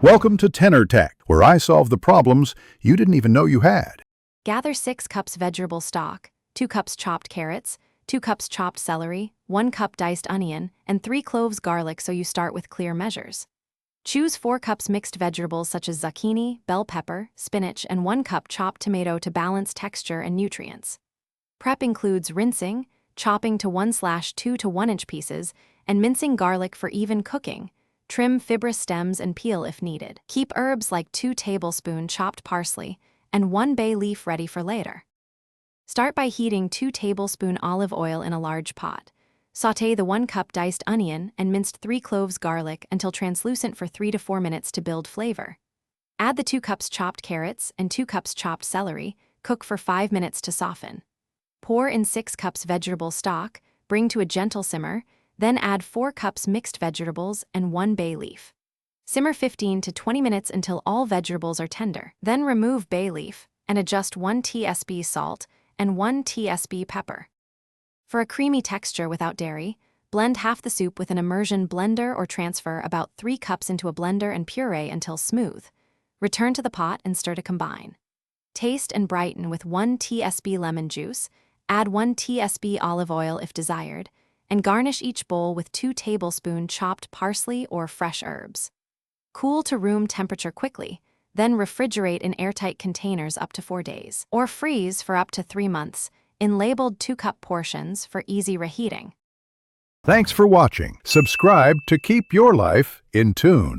Welcome to Tenor Tech, where I solve the problems you didn't even know you had. Gather 6 cups vegetable stock, 2 cups chopped carrots, 2 cups chopped celery, 1 cup diced onion, and 3 cloves garlic so you start with clear measures. Choose 4 cups mixed vegetables such as zucchini, bell pepper, spinach, and 1 cup chopped tomato to balance texture and nutrients. Prep includes rinsing, chopping to 1/2 to 1 inch pieces, and mincing garlic for even cooking. Trim fibrous stems and peel if needed. Keep herbs like 2 tablespoons chopped parsley and 1 bay leaf ready for later. Start by heating 2 tablespoons olive oil in a large pot. Sauté the 1 cup diced onion and minced 3 cloves garlic until translucent for 3 to 4 minutes to build flavor. Add the 2 cups chopped carrots and 2 cups chopped celery. Cook for 5 minutes to soften. Pour in 6 cups vegetable stock, bring to a gentle simmer, then add 4 cups mixed vegetables and 1 bay leaf. Simmer 15 to 20 minutes until all vegetables are tender. Then remove bay leaf and adjust 1 tsp salt and 1 tsp pepper. For a creamy texture without dairy, blend half the soup with an immersion blender or transfer about 3 cups into a blender and puree until smooth. Return to the pot and stir to combine. Taste and brighten with 1 tsp lemon juice, add 1 tsp olive oil if desired, and garnish each bowl with 2 tablespoons chopped parsley or fresh herbs. Cool to room temperature quickly, then refrigerate in airtight containers up to 4 days, or freeze for up to 3 months in labeled 2-cup portions for easy reheating. Thanks for watching. Subscribe to keep your life in tune.